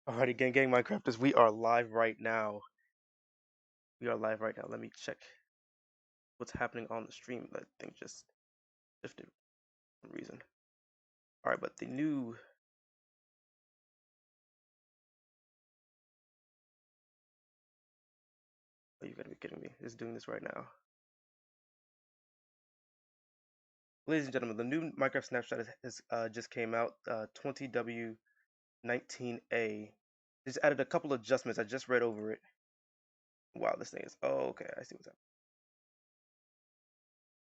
Alrighty, gang, Minecrafters, we are live right now. Let me check what's happening on the stream. That thing just shifted for some reason. Alright, but the new... Oh, you gotta be kidding me. It's doing this right now. Ladies and gentlemen, the new Minecraft Snapshot is just came out, 20w19a. Just added a couple adjustments. I just read over it. Wow, this thing is... Oh, okay, I see what's happening.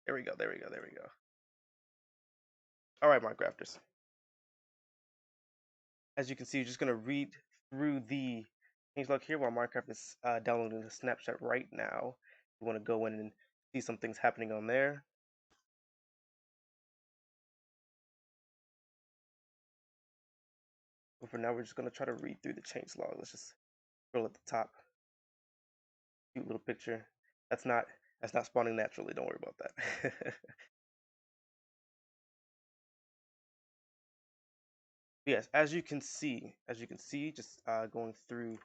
There we go. Alright, Minecrafters. As you can see, you're just gonna read through the changelog here while Minecraft is downloading the snapshot right now. You want to go in and see some things happening on there. But for now, we're just gonna try to read through the changelog. Let's just scroll at the top. Cute little picture. That's not spawning naturally. Don't worry about that. Yes, as you can see, just going through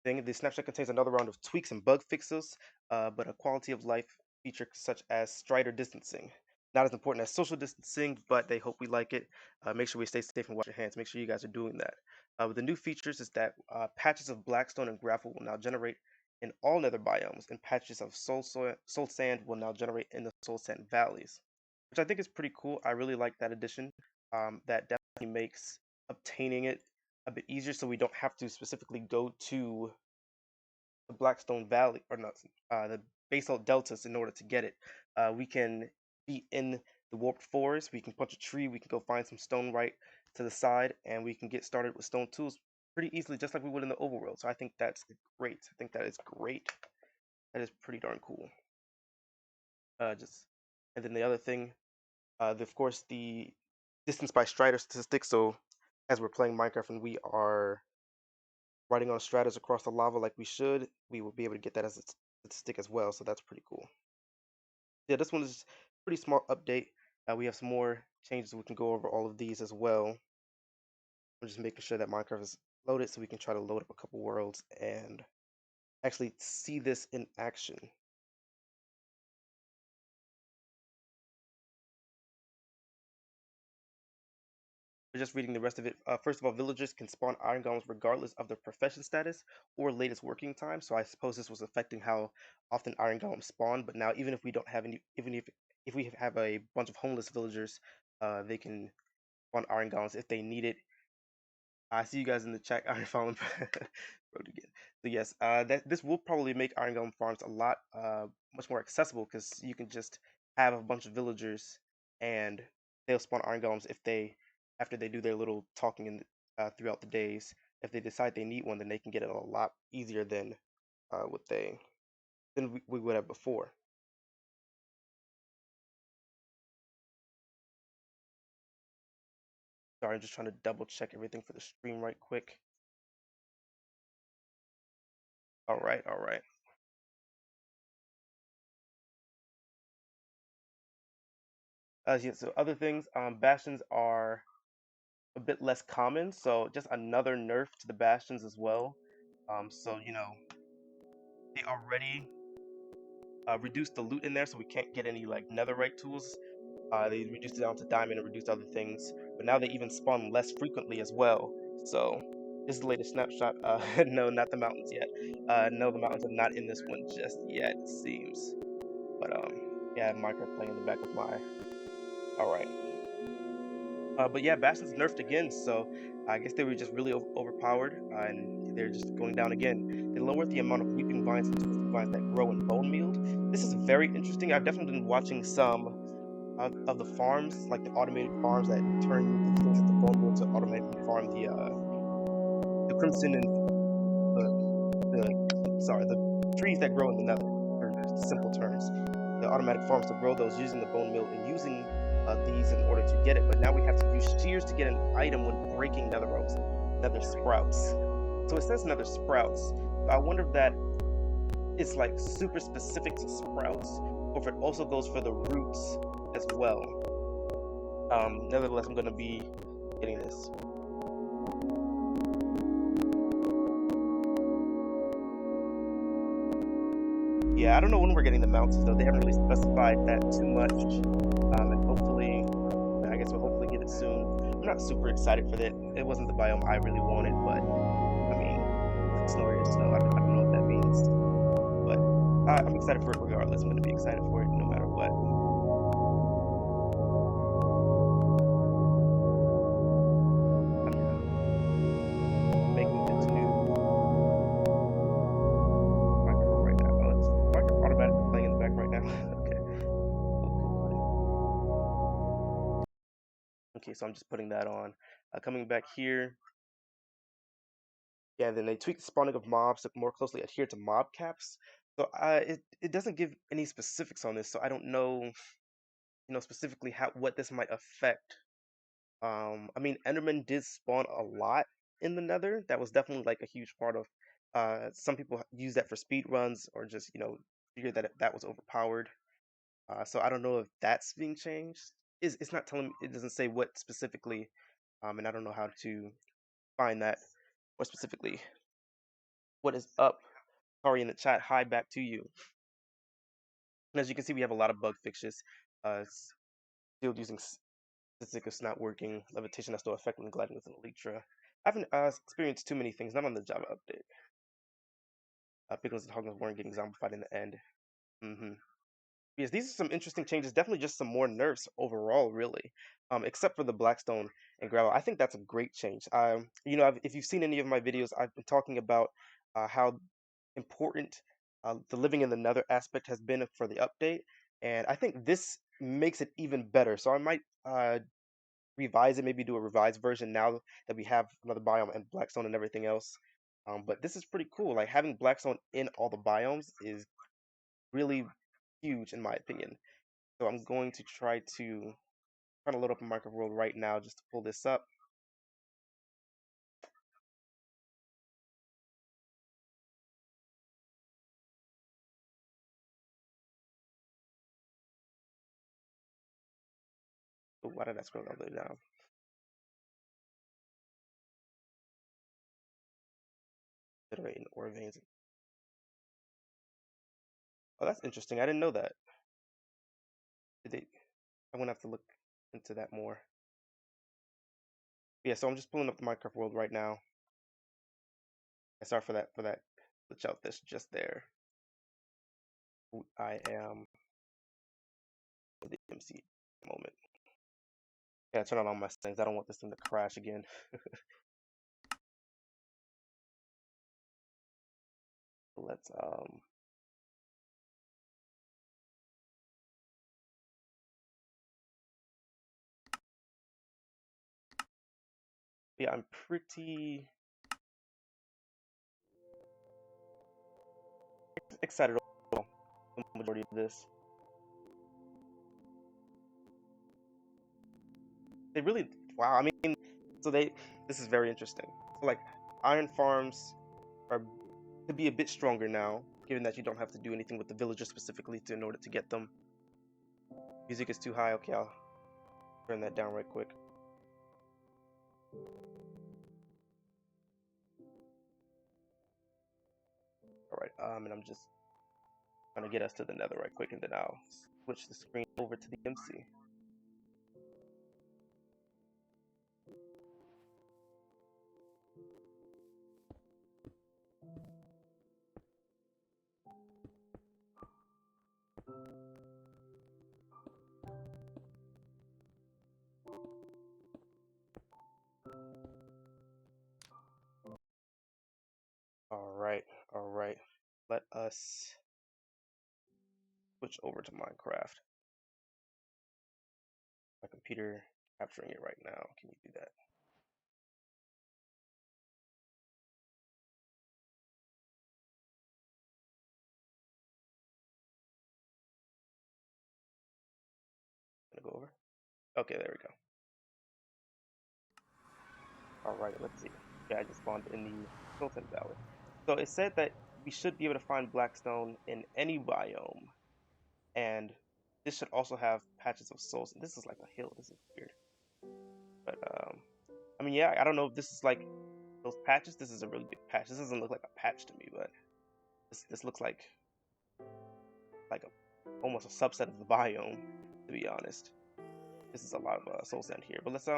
the snapshot contains another round of tweaks and bug fixes, but a quality of life feature such as strider distancing. Not as important as social distancing, but they hope we like it. Make sure we stay safe and wash your hands. Make sure you guys are doing that. With the new features is that patches of Blackstone and gravel will now generate in all Nether biomes, and patches of soul sand will now generate in the soul sand valleys, which I think is pretty cool. I really like that addition. That definitely makes obtaining it a bit easier, so we don't have to specifically go to the Blackstone Valley, or not, the basalt deltas in order to get it. We can be in the warped forest, we can punch a tree, we can go find some stone right to the side, and we can get started with stone tools pretty easily, just like we would in the overworld. So I think that's great. I think that is great. That is pretty darn cool. And then the other thing, of course, the distance by strider statistic. So as we're playing Minecraft and we are riding on stratas across the lava like we should, we will be able to get that as a statistic as well. So that's pretty cool. Yeah, this one is a pretty small update. We have some more changes. We can go over all of these as well. I'm just making sure that Minecraft is loaded so we can try to load up a couple worlds and actually see this in action. We're just reading the rest of it. First of all, villagers can spawn iron golems regardless of their profession status or latest working time. So I suppose this was affecting how often iron golems spawn. But now, even if we don't have any, even if we have a bunch of homeless villagers, they can spawn iron golems if they need it. I see you guys in the chat. Iron Fallen road again. So yes, this will probably make iron golem farms a lot much more accessible, because you can just have a bunch of villagers and they'll spawn iron golems if they after they do their little talking in throughout the days. If they decide they need one, then they can get it a lot easier than we would have before. Sorry, I'm just trying to double check everything for the stream right quick. All right. Yeah, so other things, bastions are a bit less common, so just another nerf to the bastions as well. So they already reduced the loot in there, so we can't get any like netherite tools. They reduced it down to diamond and reduced other things, but now they even spawn less frequently as well. So this is the latest snapshot. No, not the mountains yet. No, the mountains are not in this one just yet, it seems. But yeah, Minecraft playing in the back of my. All right. But yeah, Bastion's nerfed again, so I guess they were just really overpowered, and they're just going down again. They lowered the amount of weeping vines and twisted vines that grow in bone meal. This is very interesting. I've definitely been watching some of the farms, like the automated farms that turn these things into bone meal to automatically farm the crimson and the trees that grow in the nether, for simple terms. The automatic farms to grow those using the bone meal and using these in order to get it. But now we have to use shears to get an item when breaking nether ropes, nether sprouts. So it says nether sprouts. I wonder if that is like super specific to sprouts, or if it also goes for the roots as well. Nevertheless, I'm going to be getting this. Yeah, I don't know when we're getting the mountains though. They haven't really specified that too much. And hopefully, I guess we'll hopefully get it soon. I'm not super excited for that. It wasn't the biome I really wanted, but I mean, snow is snow. I don't know what that means, but I'm excited for it regardless. I'm going to be excited for it no matter what. Making the new microphone right now. Oh, it's microphone automatically playing in the back right now. Okay. Okay, so I'm just putting that on. Coming back here. Yeah, then they tweak the spawning of mobs to more closely adhere to mob caps. So it doesn't give any specifics on this, so I don't know, specifically what this might affect. I mean, Enderman did spawn a lot in the Nether. That was definitely like a huge part of. Some people use that for speed runs or just figure that that was overpowered. So I don't know if that's being changed. It's not telling me. It doesn't say what specifically, and I don't know how to find that more specifically. What is up? Sorry in the chat. Hi back to you. And as you can see, we have a lot of bug fixes. Still using statistics not working. Levitation that's still effective when gliding with an elytra. I haven't experienced too many things. Not on the Java update. Pickles and Hoggins weren't getting zombified in the end. Yes, these are some interesting changes. Definitely just some more nerfs overall, really. Except for the Blackstone and gravel. I think that's a great change. If you've seen any of my videos, I've been talking about how important the living in the Nether aspect has been for the update, and I think this makes it even better. So I might revise it, maybe do a revised version now that we have another biome and Blackstone and everything else. But this is pretty cool. Like having Blackstone in all the biomes is really huge in my opinion. So I'm going to try to load up a Minecraft world right now just to pull this up. Oh, why did I scroll all the way down? Iterating ore veins. Oh, that's interesting. I didn't know that. Did they? I'm gonna have to look into that more. Yeah, so I'm just pulling up the Minecraft world right now. Sorry for that glitch out this just there. I am the MC moment. Yeah, turn on all my settings. I don't want this thing to crash again. Let's yeah, I'm pretty excited about the majority of this. They really, wow. I mean, this is very interesting. So like, iron farms are to be a bit stronger now, given that you don't have to do anything with the villagers specifically in order to get them. Music is too high. Okay, I'll turn that down right quick. All right, and I'm just trying to get us to the Nether right quick, and then I'll switch the screen over to the MC. All right. Let us switch over to Minecraft. My computer capturing it right now. Can you do that? Gonna go over. Okay, there we go. All right, let's see. Yeah, I just spawned in the Sultan Valley. So it said that we should be able to find Blackstone in any biome, and this should also have patches of souls. And this is like a hill. This is weird. But I mean, yeah, I don't know if this is like those patches. This is a really big patch. This doesn't look like a patch to me, but this looks like like almost a subset of the biome, to be honest. This is a lot of soul sand here, but let's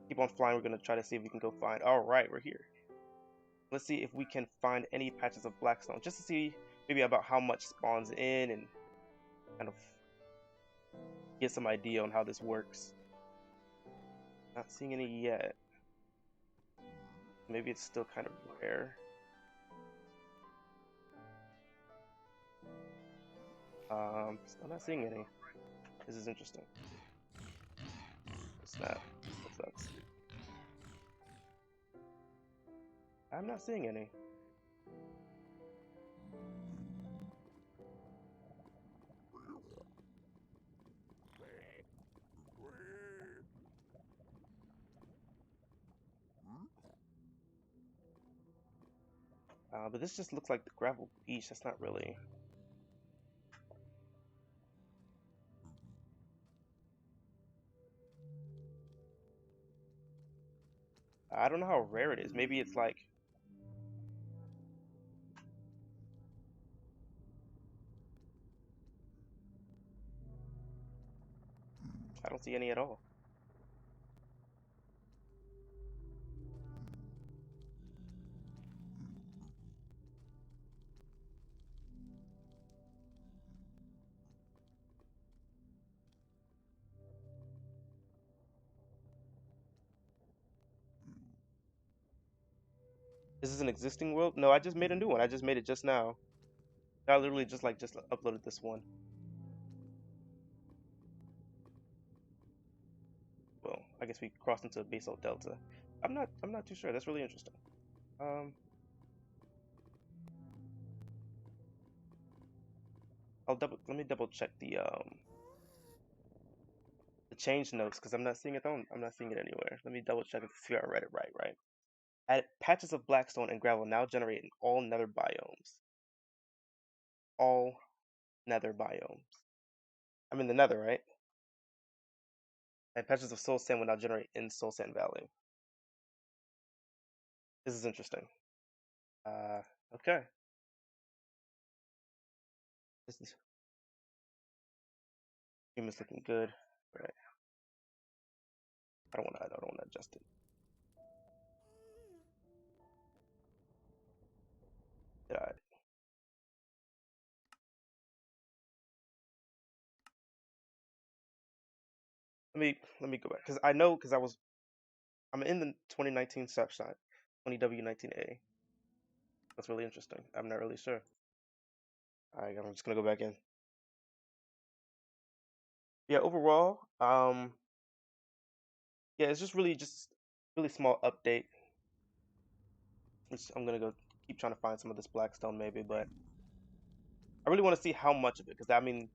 keep on flying. We're gonna try to see if we can go find. All right, we're here. Let's see if we can find any patches of Blackstone, just to see maybe about how much spawns in and kind of get some idea on how this works. Not seeing any yet. Maybe it's still kind of rare. Still not seeing any. This is interesting. Snap. That sucks. I'm not seeing any. But this just looks like the gravel beach. That's not really. I don't know how rare it is. Maybe it's like. I don't see any at all. This is an existing world? No, I just made a new one. I just made it just now. I literally just uploaded this one. Well, I guess we crossed into a basalt delta. I'm not too sure. That's really interesting. Let me double check the change notes because I'm not seeing it anywhere. Let me double check if I read it right. Patches of Blackstone and gravel now generate in all Nether biomes. All Nether biomes. I'm in the Nether, right? And patches of soul sand will now generate in Soul Sand Valley. This is interesting. Okay. This is human's looking good. Right. I don't want to adjust it. Did I? Let me go back because I'm in the 2019 Snapshot 20w19a. That's really interesting. I'm not really sure. Alright, I'm just gonna go back in. Yeah, overall, yeah, it's just really small update. I'm gonna go keep trying to find some of this Blackstone maybe, but I really want to see how much of it, because I mean,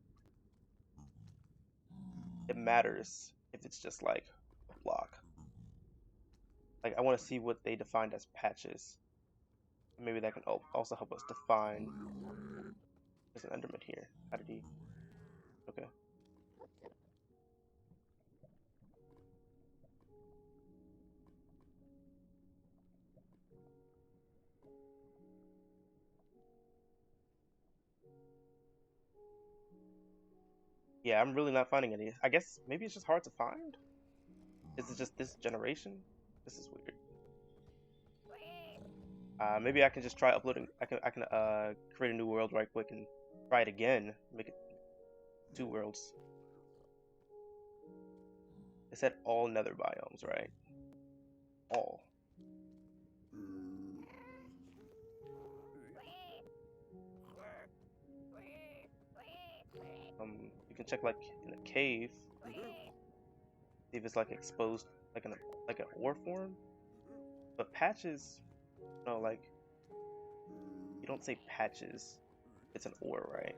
it matters if it's just like a block. Like I want to see what they defined as patches. Maybe that can also help us define. There's an Enderman here. How did he? Okay. Yeah, I'm really not finding any. I guess maybe it's just hard to find. Is it just this generation? This is weird. Maybe I can just try uploading. I can create a new world right quick and try it again. Make it 2 worlds. It said all Nether biomes, right? All. You can check like in a cave. See if it's like exposed, like an ore form. But patches, no, like you don't say patches. It's an ore, right?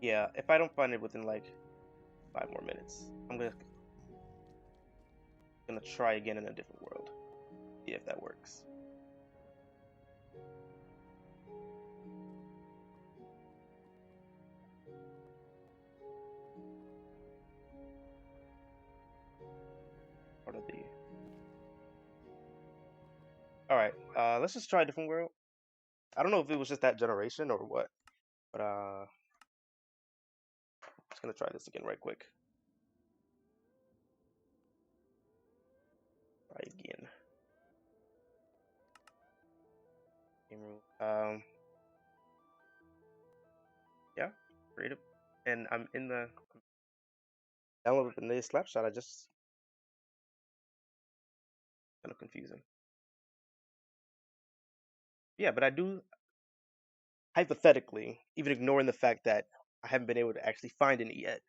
Yeah, if I don't find it within like 5 more minutes, I'm gonna try again in a different world. See if that works. All right, let's just try a different world. I don't know if it was just that generation or what, but I'm just gonna try this again right quick. Try again. Game room. Yeah, creative. And I'm in the download the latest Snapshot. I just kind of confusing. Yeah, but I do hypothetically, even ignoring the fact that I haven't been able to actually find any yet.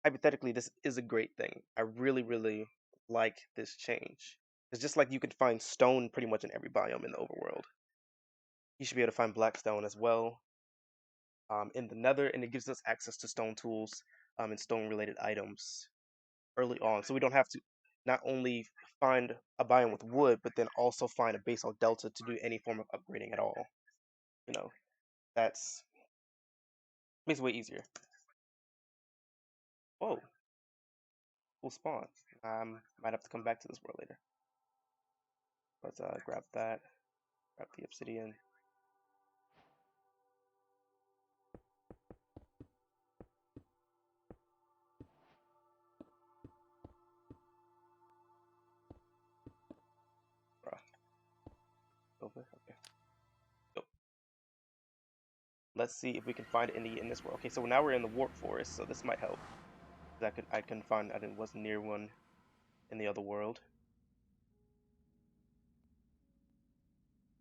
Hypothetically, this is a great thing. I really, really like this change. It's just like you could find stone pretty much in every biome in the overworld. You should be able to find Blackstone as well in the Nether, and it gives us access to stone tools and stone-related items early on, so we don't have to not only find a biome with wood, but then also find a basal delta to do any form of upgrading at all. You know, that's makes it way easier. Whoa, cool spawn. Might have to come back to this world later. Let's grab that, grab the obsidian. Over. Okay. Go. Let's see if we can find any in this world. Okay, so now we're in the warp forest, so this might help. I couldn't find. I didn't wasn't near one in the other world.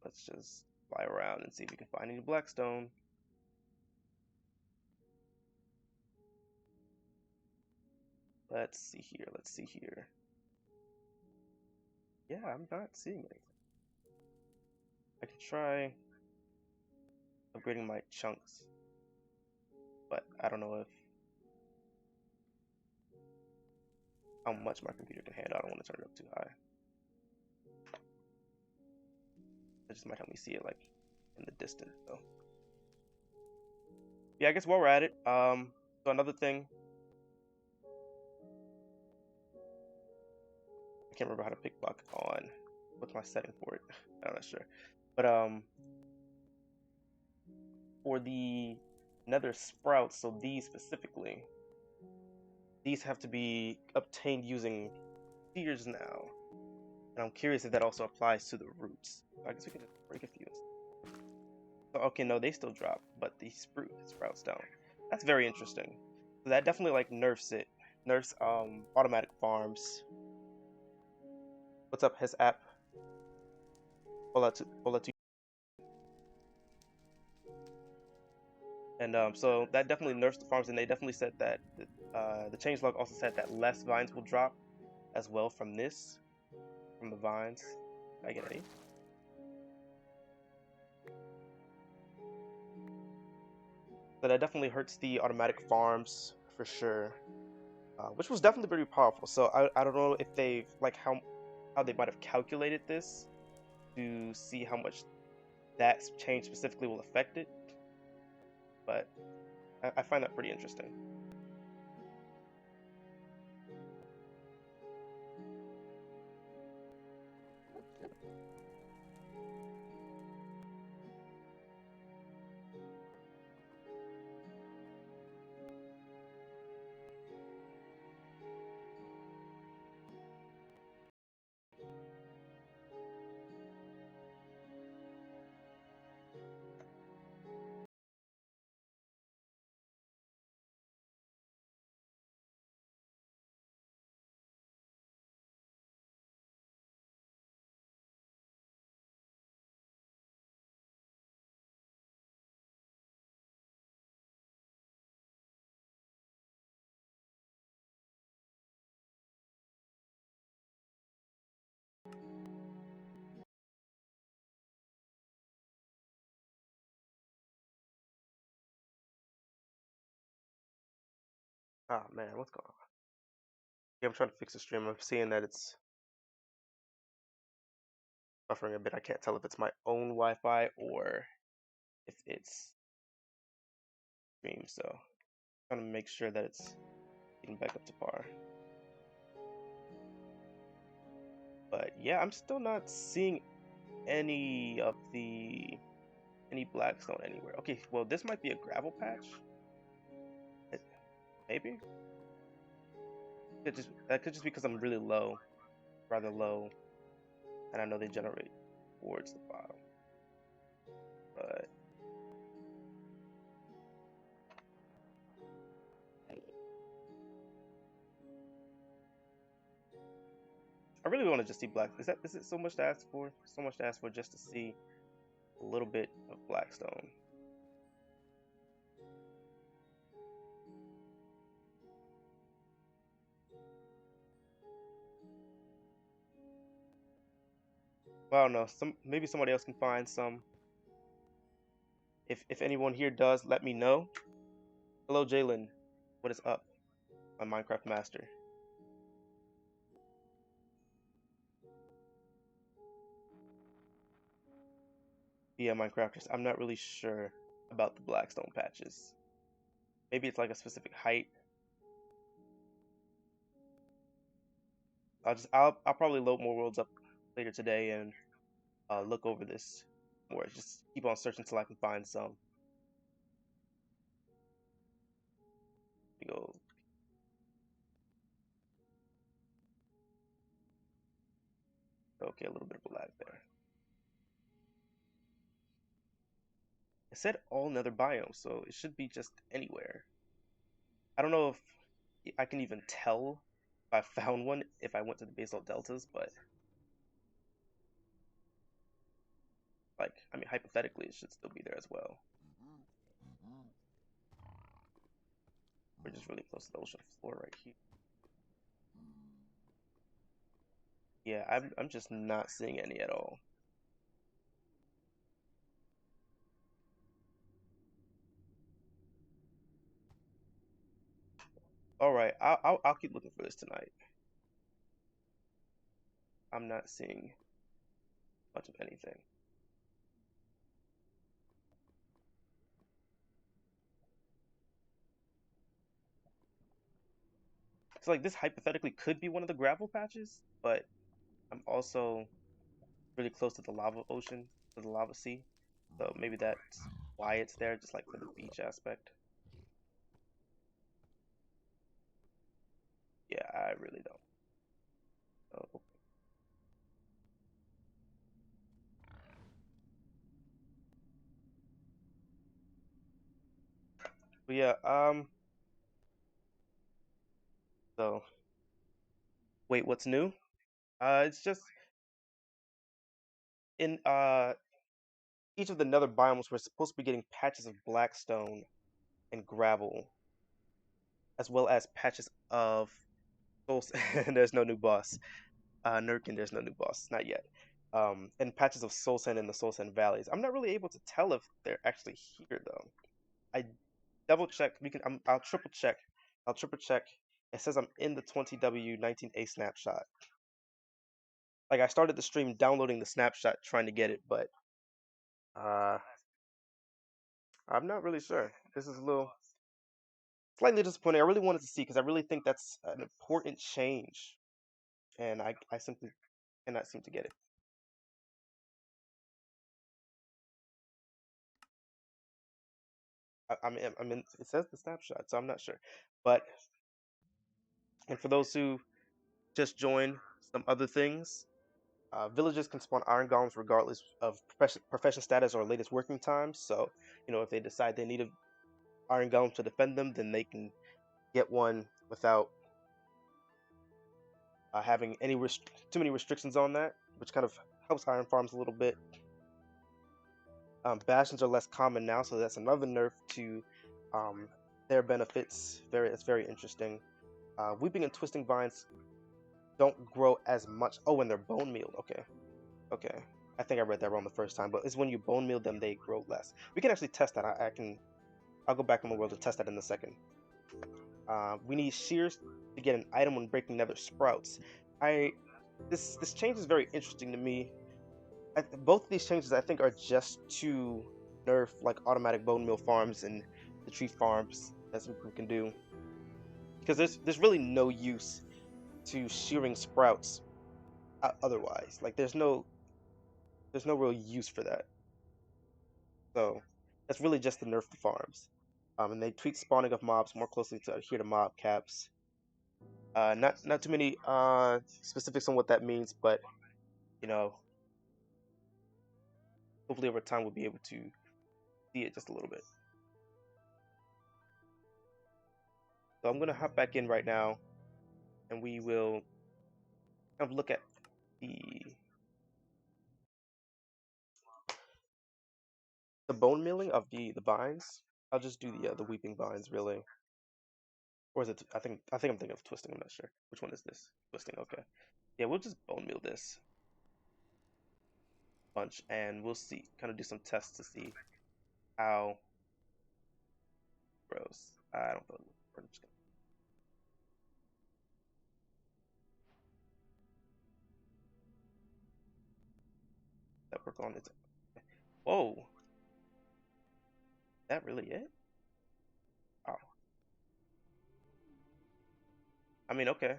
Let's just fly around and see if we can find any Blackstone. Let's see here. Let's see here. Yeah, I'm not seeing anything. I could try upgrading my chunks, but I don't know if how much my computer can handle. I don't want to turn it up too high. That just might help me see it like in the distance though. Yeah, I guess while we're at it, so another thing, I can't remember how to pick block on. What's my setting for it? I'm not sure. But for the nether sprouts, so these specifically, these have to be obtained using spheres now. And I'm curious if that also applies to the roots. I guess we can just break a few. So, okay, no, they still drop, but the sprouts don't. That's very interesting. So that definitely like nerfs it. Nerfs automatic farms. What's up, his app? Hola to. And so that definitely nerfs the farms, and they definitely said that the changelog also said that less vines will drop as well from this, from the vines. Did I get any? So that definitely hurts the automatic farms for sure, which was definitely pretty powerful. So I don't know if they've like how they might have calculated this to see how much that change specifically will affect it, but I find that pretty interesting. Ah man, what's going on? Yeah, I'm trying to fix the stream. I'm seeing that it's buffering a bit. I can't tell if it's my own Wi-Fi or if it's stream. So I'm trying to make sure that it's getting back up to par. But yeah, I'm still not seeing any Blackstone anywhere. Okay, well this might be a gravel patch. Maybe. That could just be because I'm really low, rather low, and I know they generate towards the bottom. But I really want to just see black. Is it so much to ask for? So much to ask for just to see a little bit of Blackstone. Well, I don't know. Maybe somebody else can find some. If anyone here does, let me know. Hello, Jalen. What is up, my Minecraft master? Yeah, Minecrafters. I'm not really sure about the Blackstone patches. Maybe it's like a specific height. I'll probably load more worlds up later today and look over this more. Just keep on searching until I can find some. We go. Okay, a little bit of a lag there. It said all Nether biomes, so it should be just anywhere. I don't know if I can even tell if I found one if I went to the basalt deltas, but like, I mean, hypothetically, it should still be there as well. We're just really close to the ocean floor right here. Yeah, I'm just not seeing any at all. All right, I'll keep looking for this tonight. I'm not seeing much of anything. So like this hypothetically could be one of the gravel patches, but I'm also really close to the lava ocean, to the lava sea. So maybe that's why it's there, just like for the beach aspect. Yeah, I really don't. Oh. But yeah, so wait, what's new? It's just in each of the nether biomes we're supposed to be getting patches of blackstone and gravel, as well as patches of soul. And there's no new boss. Nurkin, there's no new boss, not yet. And patches of soul sand in the soul sand valleys. I'm not really able to tell if they're actually here though. I double check. I'll triple check. I'll triple check. It says I'm in the 20w19a snapshot. Like I started the stream downloading the snapshot trying to get it, but uh, I'm not really sure. This is a little slightly disappointing. I really wanted to see because I really think that's an important change, and I simply cannot seem to get it. I'm in. It says the snapshot, so I'm not sure. But and for those who just joined, some other things. Villagers can spawn iron golems regardless of profession status or latest working times. So, if they decide they need an iron golem to defend them, then they can get one without having too many restrictions on that, which kind of helps iron farms a little bit. Bastions are less common now, so that's another nerf to their benefits. It's very interesting. Weeping and twisting vines don't grow as much. Oh, and they're bone mealed. Okay. I think I read that wrong the first time, but it's when you bone meal them, they grow less. We can actually test that. I'll go back in the world to test that in a second. We need shears to get an item when breaking nether sprouts. This change is very interesting to me. Both of these changes I think are just to nerf like automatic bone meal farms and the tree farms that we can do. Because there's really no use to shearing sprouts otherwise. Like there's no there's no real use for that. So that's really just the nerf to farms. And they tweak spawning of mobs more closely to adhere to mob caps. Not too many specifics on what that means, but you know, hopefully over time we'll be able to see it just a little bit. So I'm gonna hop back in right now, and we will kind of look at the bone milling of the vines. I'll just do the weeping vines really, or is it? I think I'm thinking of twisting. I'm not sure which one is this. Twisting. Okay. Yeah, we'll just bone meal this bunch, and we'll see. Kind of do some tests to see how it grows. I don't know. I'm just gonna that work on it. Whoa, that really it? Oh, I mean, okay.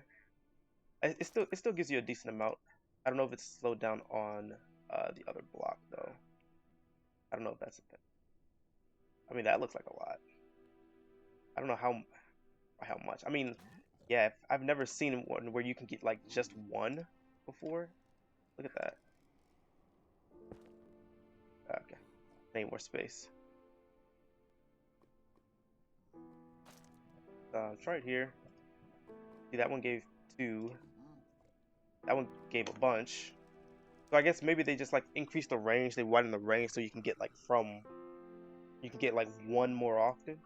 It still gives you a decent amount. I don't know if it's slowed down on the other block though. I don't know if that's a thing. I mean, that looks like a lot. I don't know how much. I mean, yeah, I've never seen one where you can get like just one before. Look at that. Okay, need more space. Try it here. See, that one gave 2. That one gave a bunch. So I guess maybe they just like increased the range. They widened the range so you can get like one more often.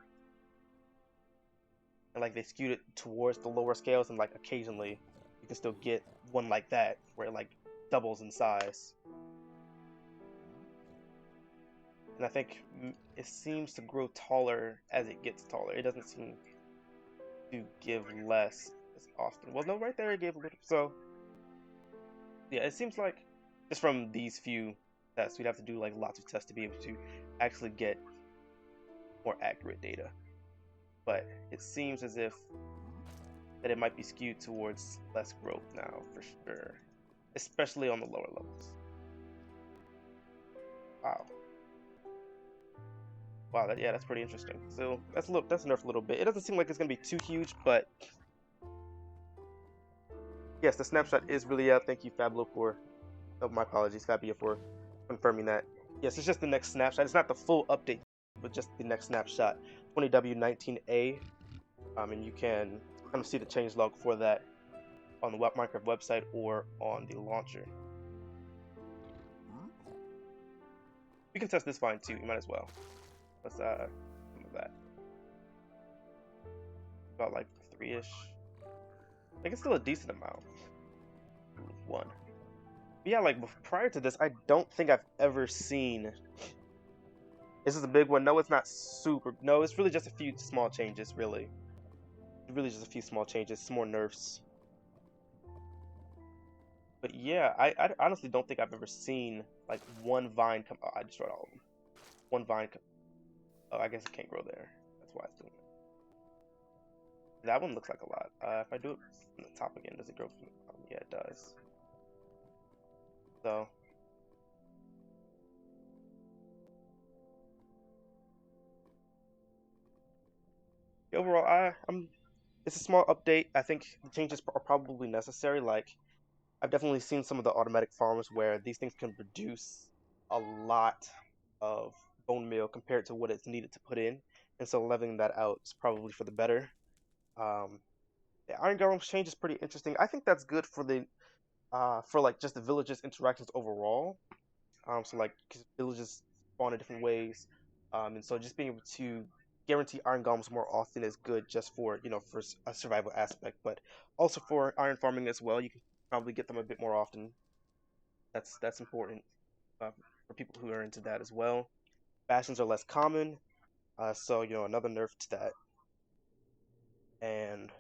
And like they skewed it towards the lower scales, and like occasionally you can still get one like that where it like doubles in size. And I think it seems to grow taller as it gets taller. It doesn't seem to give less as often. Well, no, right there it gave a little. So yeah, it seems like just from these few tests, we'd have to do like lots of tests to be able to actually get more accurate data. But it seems as if that it might be skewed towards less growth now for sure, especially on the lower levels. Wow. Wow, that's pretty interesting. So that's nerfed a little bit. It doesn't seem like it's gonna be too huge, but yes, the snapshot is really out. Thank you, Fablo, for my apologies, Fabio, for confirming that. Yes, it's just the next snapshot. It's not the full update, but just the next snapshot, 20w19a. And you can kind of see the changelog for that on the Minecraft website or on the launcher. We can test this vine too. You might as well. Let's some of that. About like 3-ish. I think it's still a decent amount. 1. But yeah, like prior to this, I don't think I've ever seen. This is a big one. No, it's not super. No, it's really just a few small changes. Really just a few small changes. Some more nerfs. But yeah, I honestly don't think I've ever seen like one vine come. Oh, I destroyed all of them. One vine. Oh, I guess it can't grow there. That's why it's doing it. That one looks like a lot. If I do it from the top again, does it grow from the bottom? Yeah, it does. So overall, it's a small update. I think the changes are probably necessary. Like I've definitely seen some of the automatic farms where these things can produce a lot of bone meal compared to what it's needed to put in, and so leveling that out is probably for the better. The Iron Golem change is pretty interesting. I think that's good for the for like just the villages' interactions overall. So like 'cause villages spawn in different ways, and so just being able to guarantee iron golems more often is good just for for a survival aspect, but also for iron farming as well. You can probably get them a bit more often. That's important for people who are into that as well. Bastions are less common, so another nerf to that. And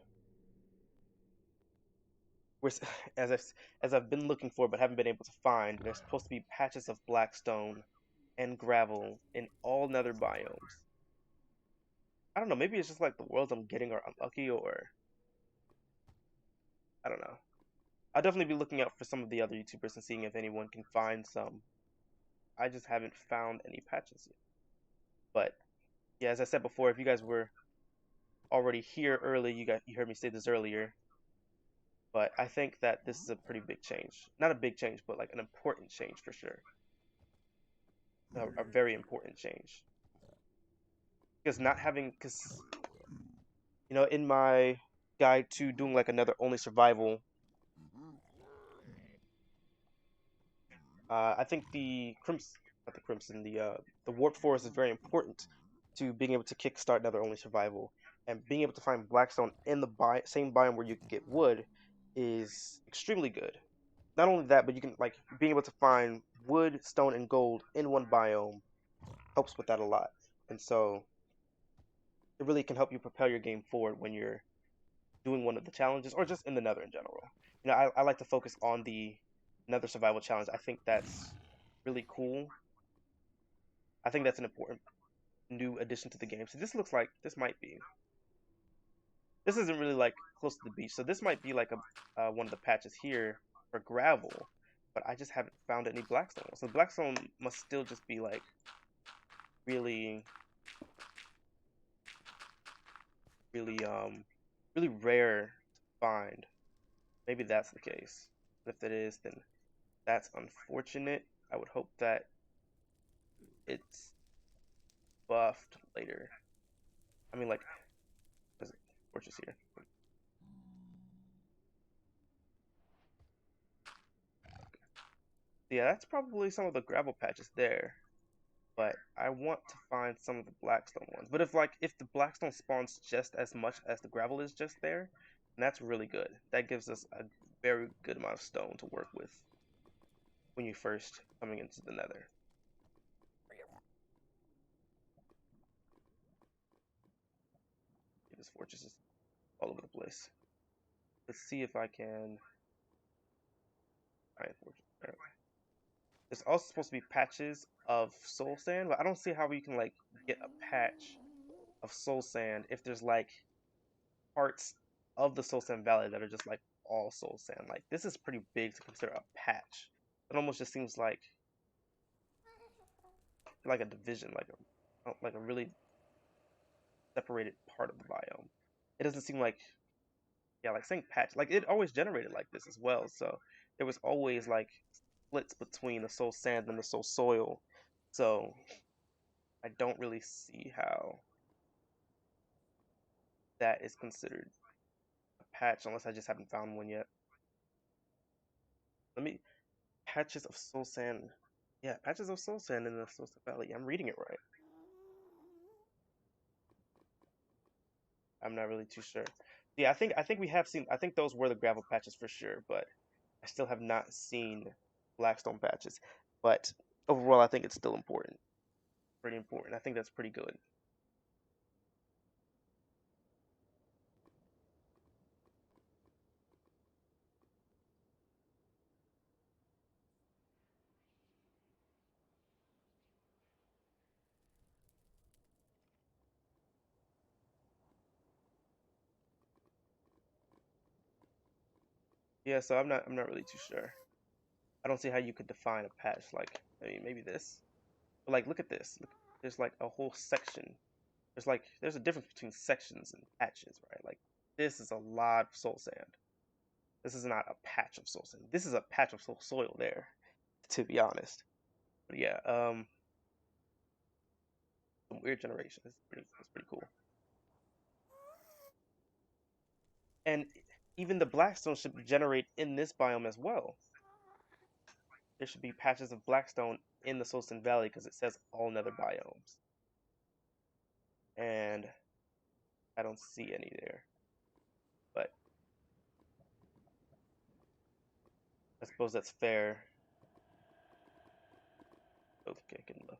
we're as I've been looking for but haven't been able to find, there's supposed to be patches of Blackstone and gravel in all nether biomes. I don't know, maybe it's just like the worlds I'm getting are unlucky, or I don't know. I'll definitely be looking out for some of the other YouTubers and seeing if anyone can find some I just haven't found any patches yet. But yeah, as I said before, if you guys were already here early, you heard me say this earlier. But I think that this is a pretty big change. Not a big change, but like an important change for sure. A very important change. Because in my guide to doing like another only survival, I think not the crimson, the warp forest is very important to being able to kickstart another only survival, and being able to find Blackstone in the same biome where you can get wood is extremely good. Not only that, but you can like being able to find wood, stone, and gold in one biome helps with that a lot, and so it really can help you propel your game forward when you're doing one of the challenges or just in the Nether in general. I like to focus on the Nether survival challenge. I think that's really cool. I think that's an important new addition to the game. So this looks like this might be. This isn't really like close to the beach, so this might be like a one of the patches here for gravel, but I just haven't found any Blackstone. So Blackstone must still just be like really, really, really rare to find. Maybe that's the case. If that is, then that's unfortunate. I would hope that it's buffed later. I mean, like, there's a fortress here. Yeah, that's probably some of the gravel patches there. But I want to find some of the Blackstone ones. But if the Blackstone spawns just as much as the gravel is just there, then that's really good. That gives us a very good amount of stone to work with when you first coming into the Nether. This fortress is all over the place. Let's see if I can find fortress. There's also supposed to be patches of soul sand, but I don't see how we can like get a patch of soul sand if there's like parts of the soul sand valley that are just like all soul sand. Like this is pretty big to consider a patch. It almost just seems like a division, like a really separated part of the biome. It doesn't seem like, yeah, like saying patch, like it always generated like this as well. So there was always like splits between the soul sand and the soul soil. So I don't really see how that is considered a patch unless I just haven't found one yet. Let me patches of soul sand. Yeah, patches of soul sand in the Soul Sand Valley. I'm reading it right. I'm not really too sure. Yeah, I think we have seen. I think those were the gravel patches for sure, but I still have not seen Blackstone patches. But overall, I think it's still important. Pretty important. I think that's pretty good. Yeah, so I'm not really too sure. I don't see how you could define a patch. Like, I mean, maybe this. But like, look at this. Look, there's like a whole section. There's a difference between sections and patches, right? Like, this is a lot of soul sand. This is not a patch of soul sand. This is a patch of soil there, to be honest. But yeah, some weird generation. It's pretty cool. And even the Blackstone should generate in this biome as well. There should be patches of Blackstone in the Solston Valley because it says all Nether biomes. And I don't see any there. But I suppose that's fair. Okay, good enough.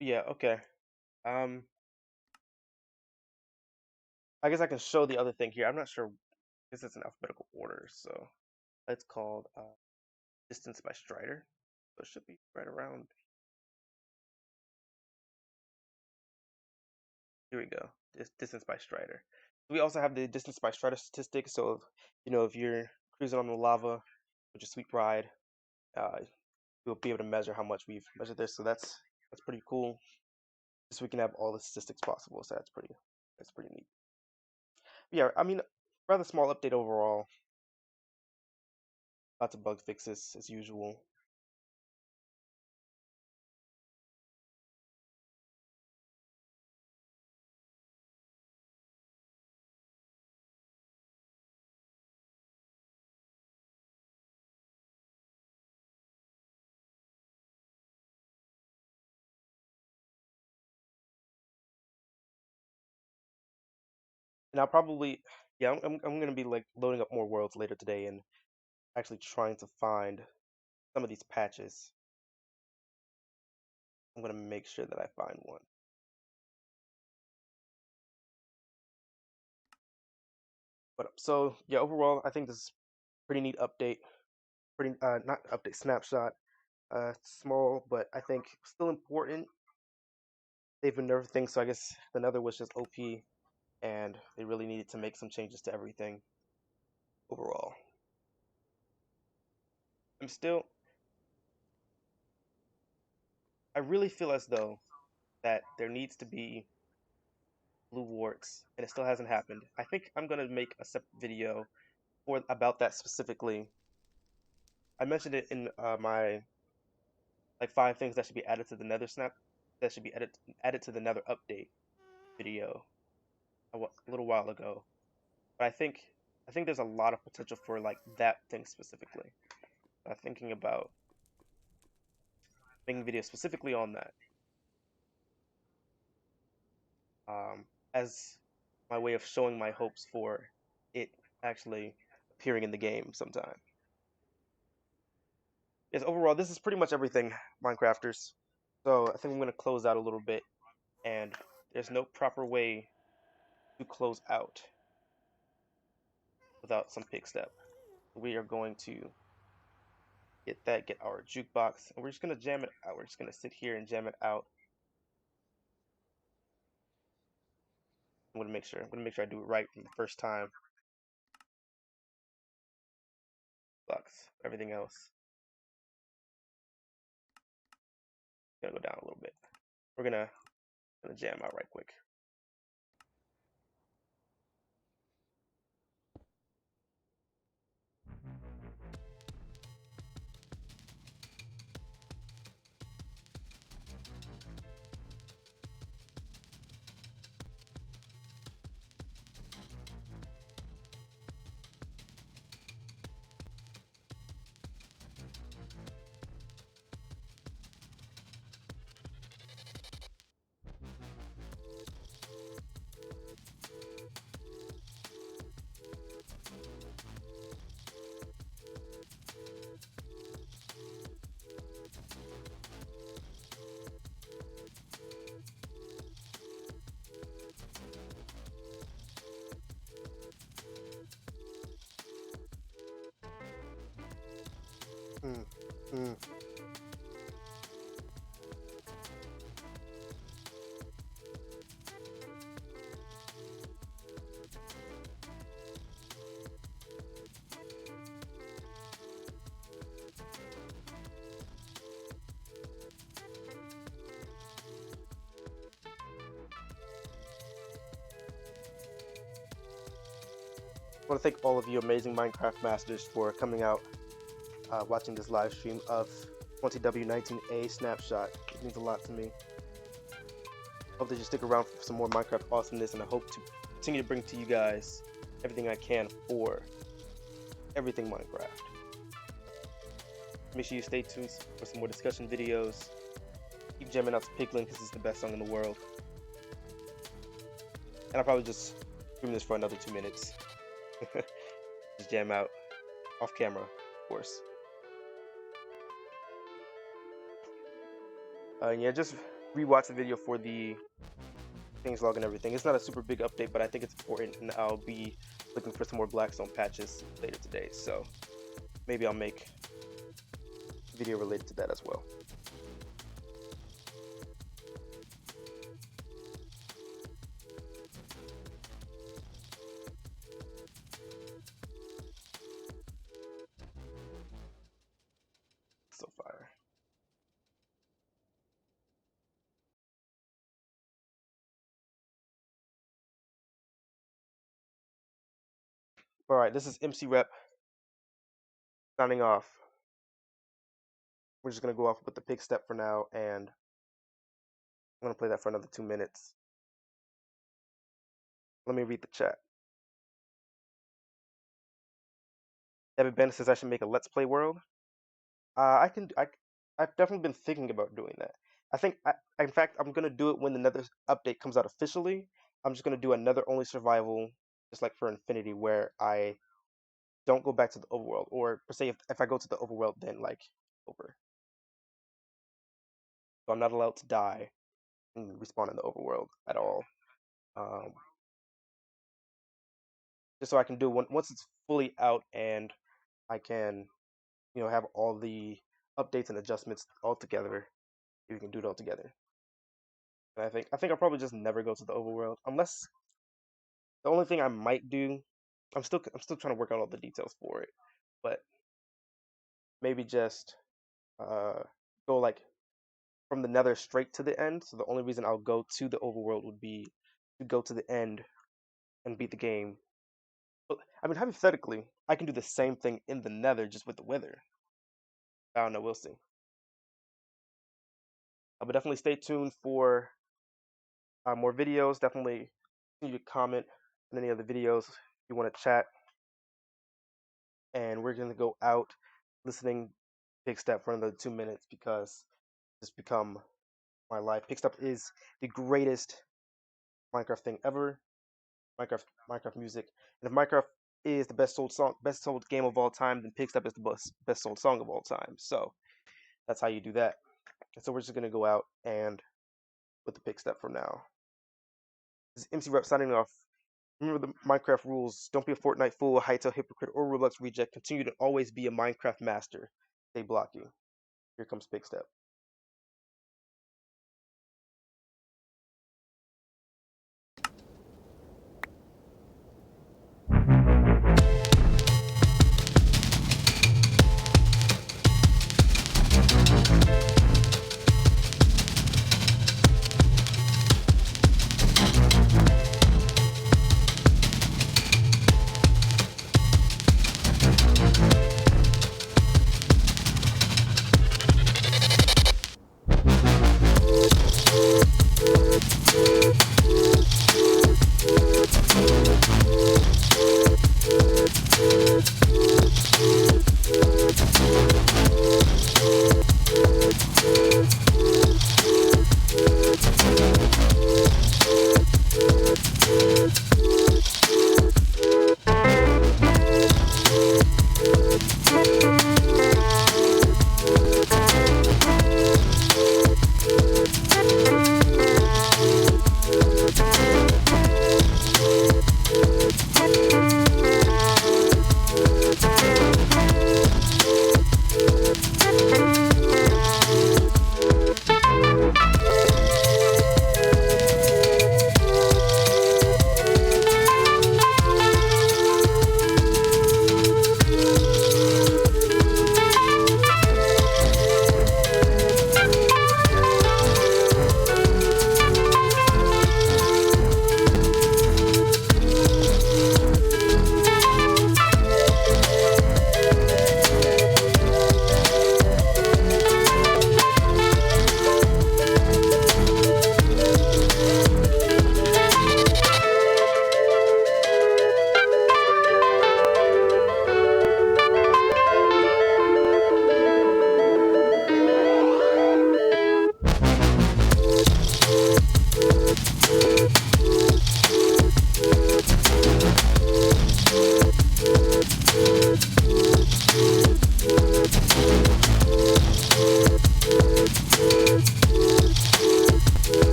Yeah, okay. Um, I guess I can show the other thing here. I'm not sure. This is in alphabetical order, so it's called Distance by Strider. So it should be right around. Here we go. Distance by strider. We also have the distance by strider statistic. So, if you're cruising on the lava with your sweet ride, you'll be able to measure how much we've measured this. So that's pretty cool. So we can have all the statistics possible. So that's pretty neat. But yeah, I mean, rather small update overall. Lots of bug fixes as usual. And I'll probably, yeah, I'm gonna be like loading up more worlds later today and actually trying to find some of these patches. I'm gonna make sure that I find one. But so yeah, overall, I think this is pretty neat update. Pretty not update, snapshot. Small, but I think still important. They've been nerfing things, so I guess the Nether was just OP, and they really needed to make some changes to everything overall. I really feel as though that there needs to be blue warts, and it still hasn't happened. I think I'm gonna make a separate video about that specifically. I mentioned it in my like 5 things that should be added to the Nether snap that should be added to the Nether update video a little while ago. But I think there's a lot of potential for like that thing specifically. I'm thinking about making videos specifically on that as my way of showing my hopes for it actually appearing in the game sometime. Yes, overall, this is pretty much everything, Minecrafters. So I think I'm going to close out a little bit, and there's no proper way to close out without some pick step. We are going to get our jukebox, and we're just going to jam it out. We're just going to sit here and jam it out. I'm going to make sure I do it right from the first time. Box, everything else. Gonna go down a little bit. We're gonna jam out right quick. Mm, mm. I want to thank all of you amazing Minecraft masters for coming out, watching this live stream of 20w19a Snapshot. It means a lot to me. Hope that you stick around for some more Minecraft awesomeness, and I hope to continue to bring to you guys everything I can for everything Minecraft. Make sure you stay tuned for some more discussion videos. Keep jamming out to Piglin because it's the best song in the world. And I'll probably just stream this for another 2 minutes. Just jam out off camera, of course. Yeah, just rewatch the video for the changelog and everything. It's not a super big update, but I think it's important, and I'll be looking for some more Blackstone patches later today. So maybe I'll make video related to that as well. So fire. All right, this is MC Rep signing off. We're just gonna go off with the pig step for now, and I'm gonna play that for another 2 minutes. Let me read the chat. Evan Ben says I should make a Let's Play world. I've definitely been thinking about doing that. In fact, I'm gonna do it when the Nether update comes out officially. I'm just gonna do another only survival, just like for Infinity, where I don't go back to the overworld, or per se, if I go to the overworld, then like over. So I'm not allowed to die and respawn in the overworld at all. Just so I can do once it's fully out and I can, have all the updates and adjustments all together. You can do it all together. And I think I'll probably just never go to the overworld, unless the only thing I might do, I'm still trying to work out all the details for it, but maybe just go like from the Nether straight to the end. So the only reason I'll go to the overworld would be to go to the end and beat the game. But I mean, hypothetically, I can do the same thing in the Nether just with the Wither. I don't know. We'll see. But definitely stay tuned for more videos. Definitely continue to comment on any of the videos if you want to chat. And we're going to go out listening Pig Step for another 2 minutes because it's become my life. Pig Step is the greatest Minecraft thing ever. Minecraft music. And if Minecraft is the best sold game of all time, then Pig Step is the best sold song of all time. So that's how you do that. And so we're just gonna go out and with the Pig Step for now. This is MC Rep signing off. Remember the Minecraft rules. Don't be a Fortnite fool, a Hytale hypocrite, or Roblox reject. Continue to always be a Minecraft master. Stay Blocky. Here comes Pig Step.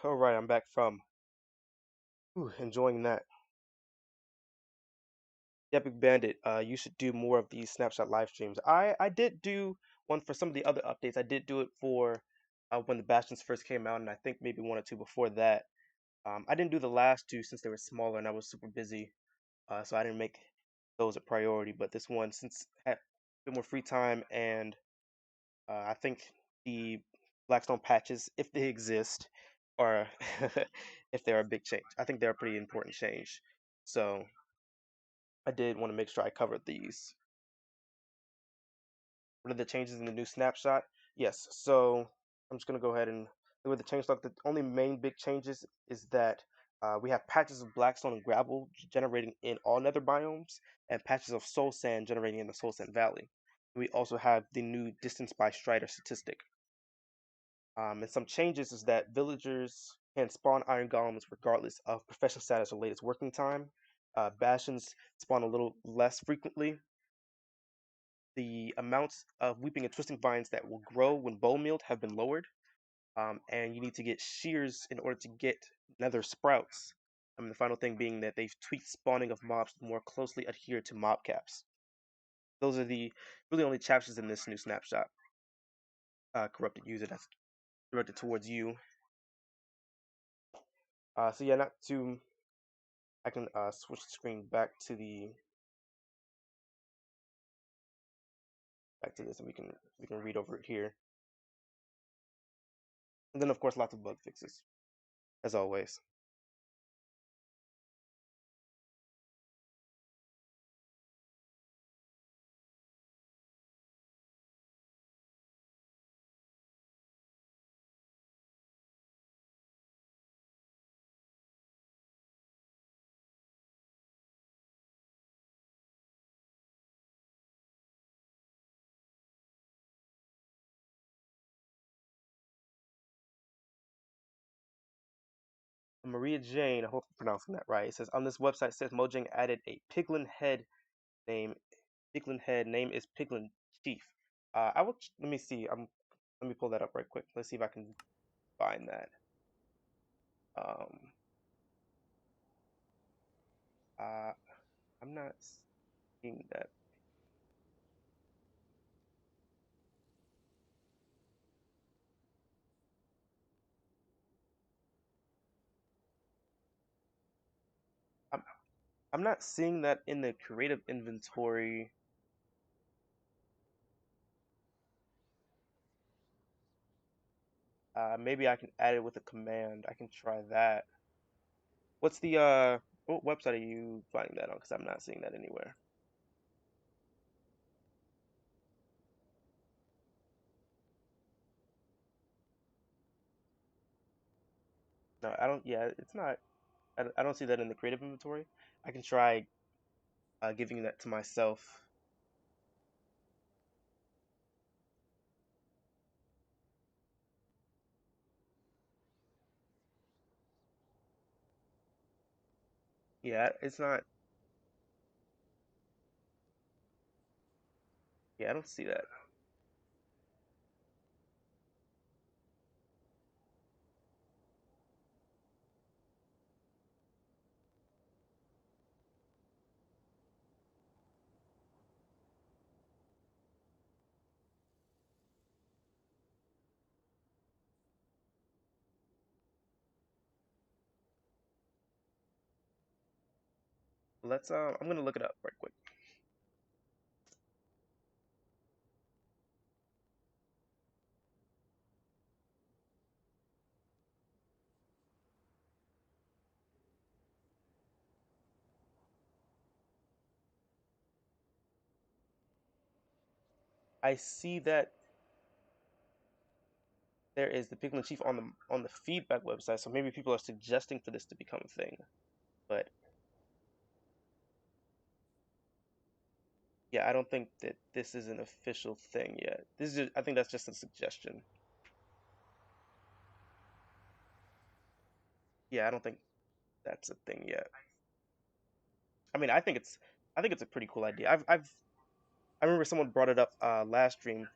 All right, I'm back from enjoying that. Epic Bandit, you should do more of these snapshot live streams. I did do one for some of the other updates. I did do it for when the Bastions first came out, and I think maybe one or two before that. I didn't do the last two since they were smaller and I was super busy, so I didn't make those a priority. But this one, since I had a bit more free time, and I think the Blackstone patches, if they exist, are if they're a big change. I think they're a pretty important change. So I did want to make sure I covered these. What are the changes in the new snapshot? Yes, so I'm just going to go ahead and look at the changelog. The only main big changes is that we have patches of blackstone and gravel generating in all nether biomes, and patches of soul sand generating in the soul sand valley. We also have the new distance by strider statistic. And some changes is that villagers can spawn iron golems regardless of profession status or latest working time. Bastions spawn a little less frequently. The amounts of weeping and twisting vines that will grow when bone mealed have been lowered, and you need to get shears in order to get nether sprouts. The final thing being that they've tweaked spawning of mobs to more closely adhere to mob caps. Those are the really only chapters in this new snapshot. Corrupted user, that's directed towards you. So yeah, not to. I can switch the screen back to this, and we can read over it here. And then of course lots of bug fixes, as always. Maria Jane, I hope I'm pronouncing that right. It says on this website it says Mojang added a piglin head name. Piglin head name is Piglin Chief. Let me see. Let me pull that up right quick. Let's see if I can find that. Um, uh, I'm not seeing that. I'm I'm not seeing that in the creative inventory. Maybe I can add it with a command. I can try that. What's the what website are you finding that on? Because I'm not seeing that anywhere. No, I don't. Yeah, it's not. I don't see that in the creative inventory. I can try giving that to myself. Yeah, it's not. Yeah, I don't see that. Let's. I'm gonna look it up right quick. I see that there is the Piglin Chief on the feedback website, so maybe people are suggesting for this to become a thing. But yeah, I don't think that this is an official thing yet. This is just, I think that's just a suggestion. Yeah, I don't think that's a thing yet. I mean, I think it's a pretty cool idea. I remember someone brought it up last stream.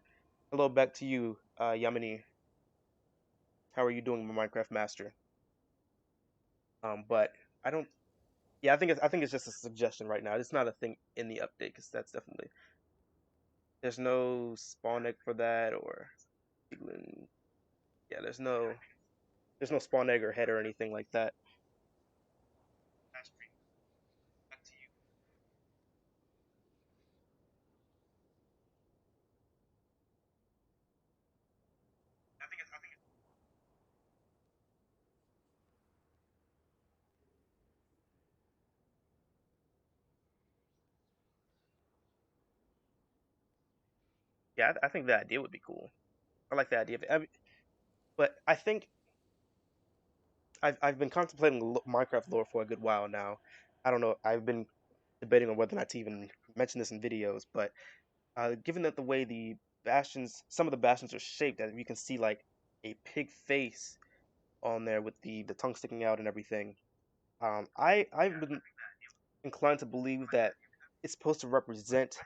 Hello back to you, Yamini. How are you doing, my Minecraft master? But I don't. Yeah, I think it's just a suggestion right now. It's not a thing in the update because that's definitely there's no spawn egg for that or yeah, there's no spawn egg or head or anything like that. Yeah, I think the idea would be cool. I like the idea of it. But I think I've been contemplating Minecraft lore for a good while now. I don't know. I've been debating on whether or not to even mention this in videos, but given that the way some of the bastions are shaped, that you can see like a pig face on there with the tongue sticking out and everything. I've been inclined to believe that it's supposed to represent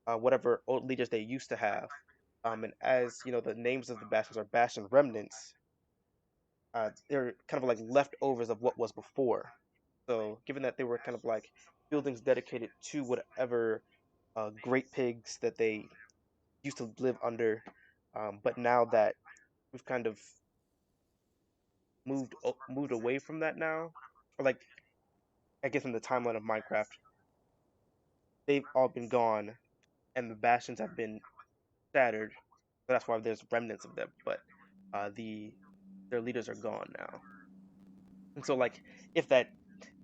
whatever old leaders they used to have. And as you know, the names of the bastions are Bastion remnants. They're kind of like leftovers of what was before. So, given that they were kind of like buildings dedicated to whatever great pigs that they used to live under, but now that we've kind of moved away from that now, or like I guess in the timeline of Minecraft, they've all been gone, and the bastions have been shattered. So that's why there's remnants of them, but their leaders are gone now. And so, like, if that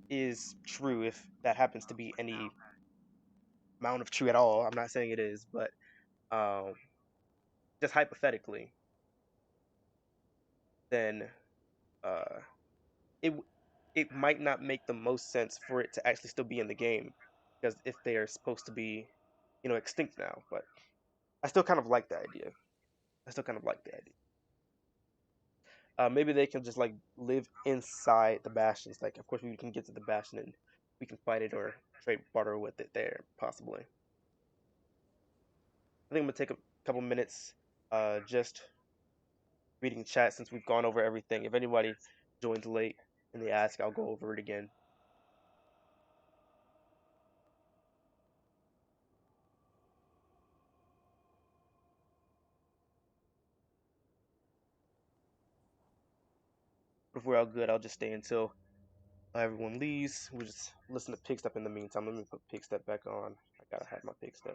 is true, if that happens to be any amount of true at all, I'm not saying it is, but um, just hypothetically, then uh, it it might not make the most sense for it to actually still be in the game, because if they are supposed to be, extinct now. But I still kind of like the idea. I still kind of like the idea. Maybe they can just like live inside the bastions. Like, of course, we can get to the bastion and we can fight it or trade barter with it there, possibly. I think I'm gonna take a couple minutes, just reading chat since we've gone over everything. If anybody joins late and they ask, I'll go over it again. But if we're all good, I'll just stay until everyone leaves. We'll just listen to Pigstep in the meantime. Let me put Pigstep back on. I gotta have my Pigstep.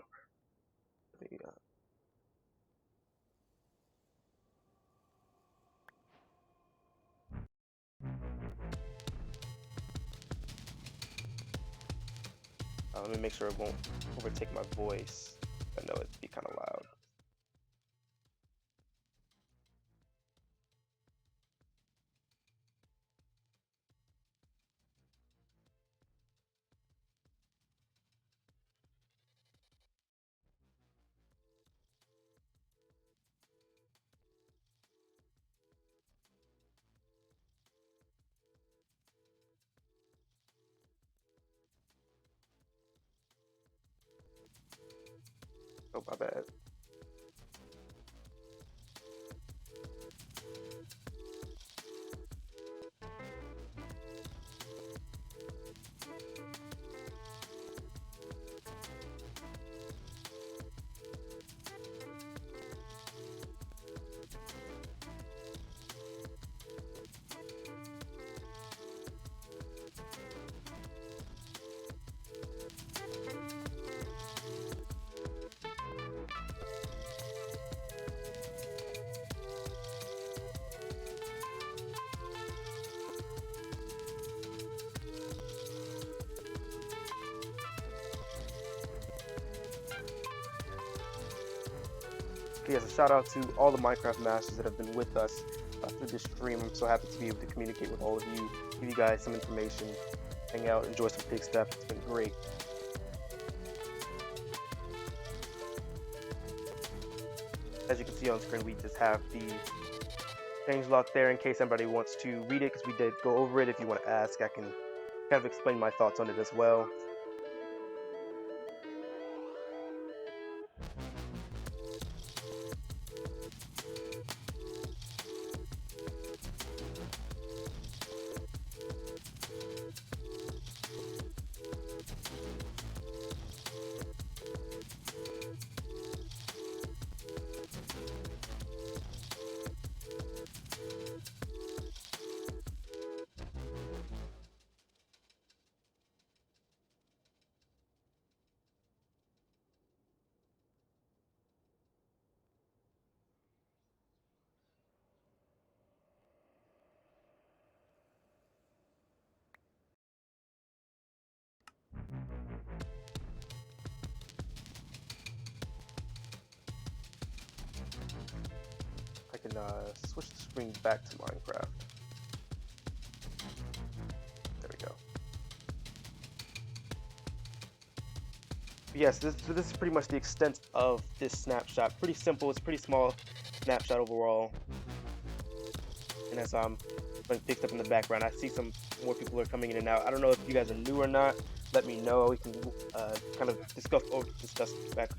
Let me make sure it won't overtake my voice. I know it'd be kind of loud. Oh, my bad. Yes, a shout out to all the Minecraft masters that have been with us through this stream. I'm so happy to be able to communicate with all of you, give you guys some information, hang out, enjoy some pig stuff. It's been great. As you can see on screen, we just have the changelog there in case anybody wants to read it, because we did go over it. If you want to ask, I can kind of explain my thoughts on it as well. can switch the screen back to Minecraft. There we go. Yes, this is pretty much the extent of this snapshot. Pretty simple. It's a pretty small snapshot overall. And as I'm being picked up in the background, I see some more people are coming in and out. I don't know if you guys are new or not. Let me know. We can kind of discuss back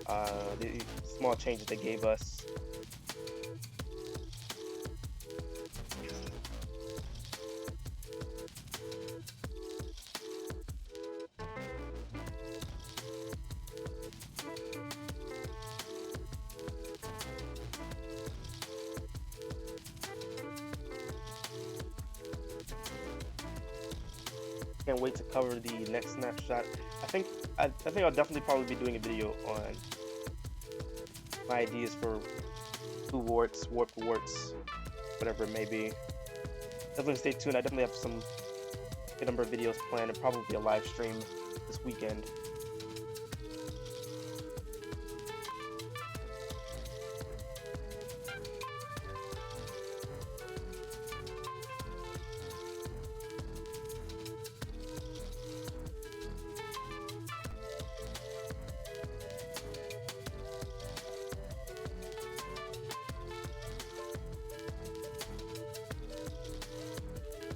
the small changes they gave us. Can't wait to cover the next snapshot. I think I'll definitely probably be doing a video on my ideas for blue warts, warped warts, whatever it may be. Definitely stay tuned. I definitely have some good number of videos planned and probably a live stream this weekend.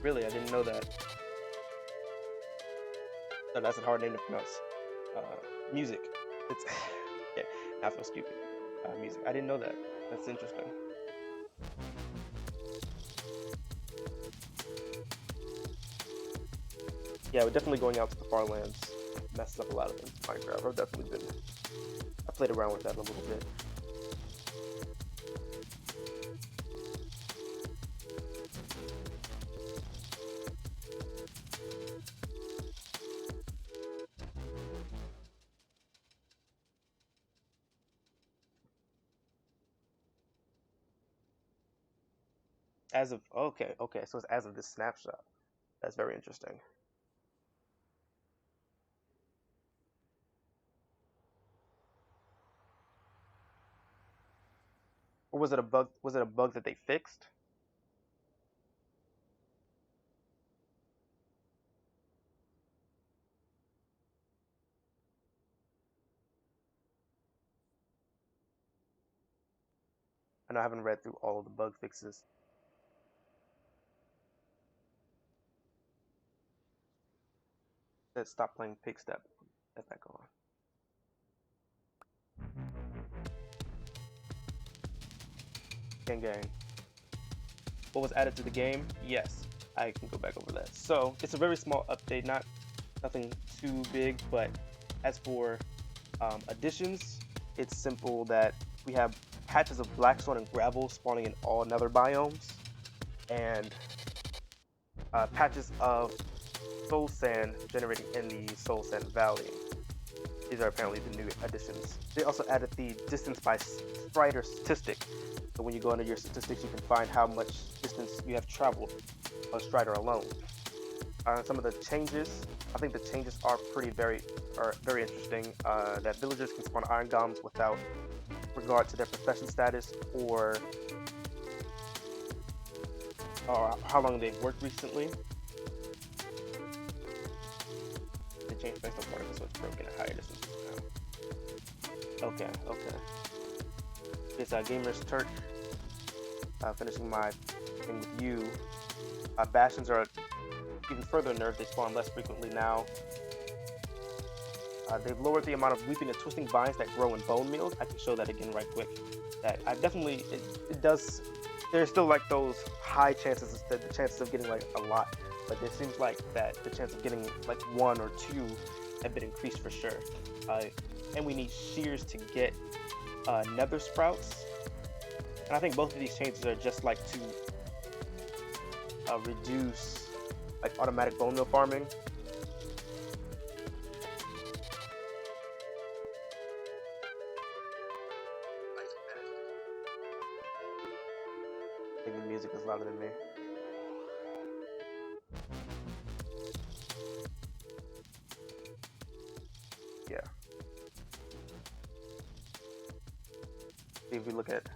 Really, I didn't know that. No, that's a hard name to pronounce. Music. It's yeah. I feel stupid. Music. I didn't know that. That's interesting. Yeah, we're definitely going out to the far lands. Messes up a lot of things. Minecraft. I've definitely been. I played around with that a little bit. As of okay, so it's as of this snapshot. That's very interesting. Or was it a bug? Was it a bug that they fixed? I know I haven't read through all of the bug fixes. Let's stop playing Pig Step. Let that go on. Gang. What was added to the game? Yes, I can go back over that. So it's a very small update, nothing too big, but as for additions, it's simple that we have patches of Blackstone and gravel spawning in all Nether biomes, and patches of soul sand generating in the soul sand valley. These are apparently the new additions. They also added the distance by strider statistic. So when you go under your statistics, you can find how much distance you have traveled on strider alone. Some of the changes, I think the changes are very interesting. That villagers can spawn iron golems without regard to their profession status or how long they've worked recently. They changed based on particle, so it's broken at higher distances now. Okay. It's Gamers Turk. Finishing my thing with you. Bastions are even further nerfed. They spawn less frequently now. They've lowered the amount of weeping and twisting vines that grow in bone meals. I can show that again right quick. That I definitely it does. There's still like those high chances, the chances of getting like a lot, but it seems like that the chance of getting like 1 or 2 have been increased for sure. And we need shears to get nether sprouts. And I think both of these changes are just like to reduce like automatic bone meal farming. I think the music is louder than me. Yeah. If we look at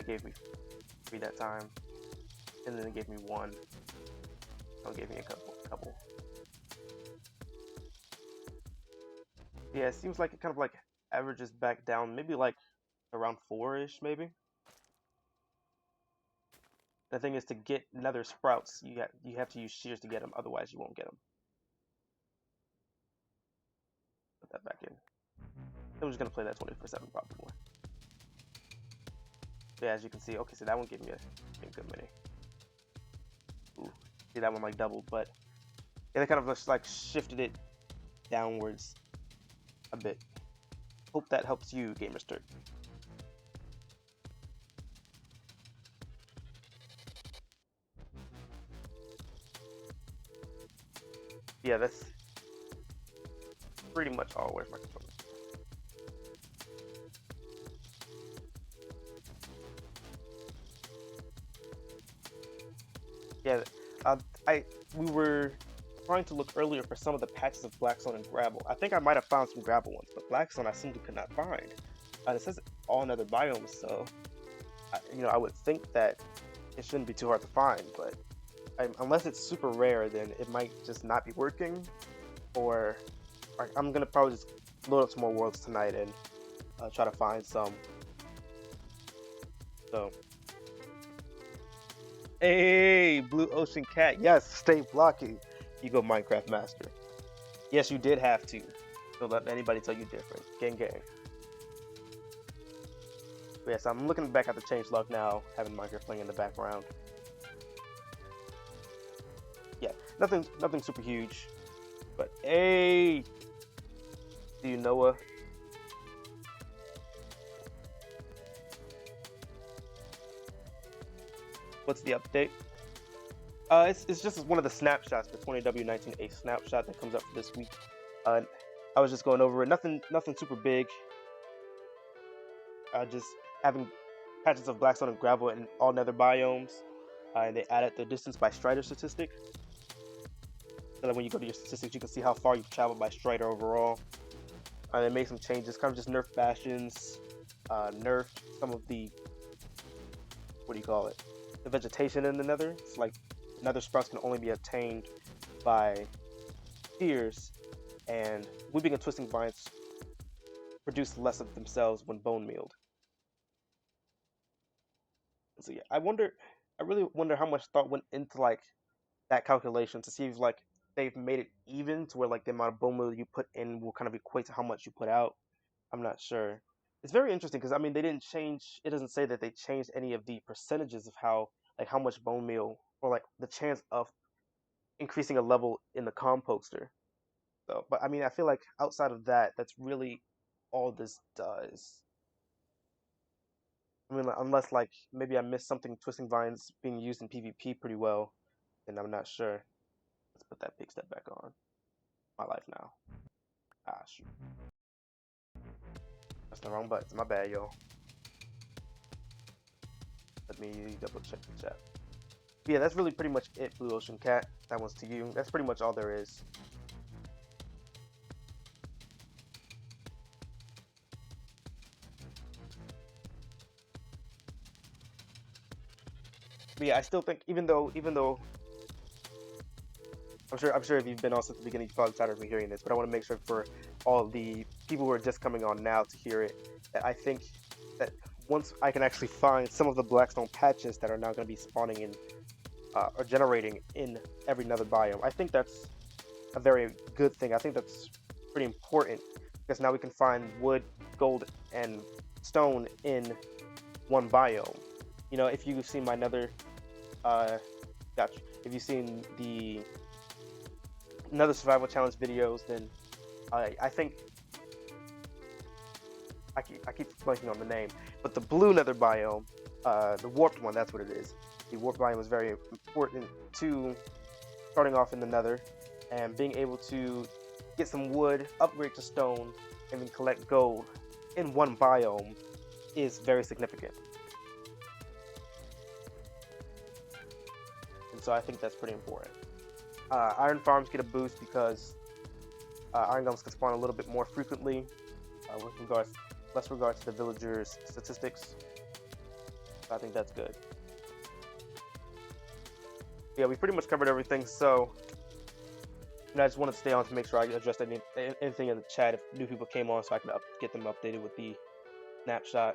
it gave me 3 that time, and then it gave me 1. So it gave me a couple. Yeah, it seems like it kind of like averages back down, maybe like around 4-ish, maybe. The thing is, to get Nether sprouts, you have to use shears to get them, otherwise you won't get them. Put that back in. I'm just gonna play that 24/7 probably more. Yeah, as you can see, okay, so that one gave me a good many. Ooh, see that one like doubled, but yeah, they kind of just like shifted it downwards a bit. Hope that helps you, Gamerster. Yeah, that's pretty much all. Where's my controller? Yeah, we were trying to look earlier for some of the patches of Blackstone and gravel. I think I might have found some gravel ones, but Blackstone I simply could not find. It says all Nether biomes, so I would think that it shouldn't be too hard to find, but unless it's super rare, then it might just not be working. Or I'm gonna probably just load up some more worlds tonight and try to find some. So, hey, Blue Ocean Cat, yes, stay blocky. You go Minecraft Master. Yes, you did have to. Don't let anybody tell you different. Gang, gang. But yes, I'm looking back at the changelog now, having Minecraft playing in the background. Yeah, nothing super huge. But hey, do you know what's the update? It's just one of the snapshots, the 20w19a snapshot that comes up for this week. I was just going over it. Nothing super big. Just having patches of Blackstone and gravel in all Nether biomes, and they added the distance by Strider statistic. So that when you go to your statistics, you can see how far you've traveled by Strider overall. They made some changes, kind of just nerfed bastions, nerfed some of the, the vegetation in the Nether. It's like Nether sprouts can only be obtained by shears, and weeping and twisting vines produce less of themselves when bone mealed. So yeah, I really wonder how much thought went into like that calculation to see if like they've made it even to where like the amount of bone meal you put in will kind of equate to how much you put out. I'm not sure. It's very interesting because I mean they didn't change. It doesn't say that they changed any of the percentages of how much bone meal or like the chance of increasing a level in the composter. So, but I mean I feel like outside of that, that's really all this does. I mean, unless like maybe I missed something, twisting vines being used in PvP pretty well, and I'm not sure. Let's put that big step back on. My life now. Ah, shoot. That's the wrong button. My bad, y'all. Let me double check the chat. But yeah, that's really pretty much it, Blue Ocean Cat. That one's to you. That's pretty much all there is. But yeah, I still think even though I'm sure if you've been on since the beginning, you're probably tired of me hearing this, but I want to make sure for all the people who are just coming on now to hear it, that I think that once I can actually find some of the Blackstone patches that are now going to be spawning in or generating in every Nether biome, I think that's a very good thing. I think that's pretty important because now we can find wood, gold, and stone in one biome. You know, if you've seen my Nether, if you've seen the Nether survival challenge videos, then I think I keep blanking on the name, but the blue Nether biome, the warped one, that's what it is. The warped biome is very important to starting off in the Nether and being able to get some wood, upgrade to stone, and then collect gold in one biome is very significant. And so I think that's pretty important. Iron farms get a boost because iron golems can spawn a little bit more frequently with less regards to the villagers' statistics. I think that's good. Yeah, we pretty much covered everything. So, I just wanted to stay on to make sure I addressed anything in the chat if new people came on, so I can get them updated with the snapshot.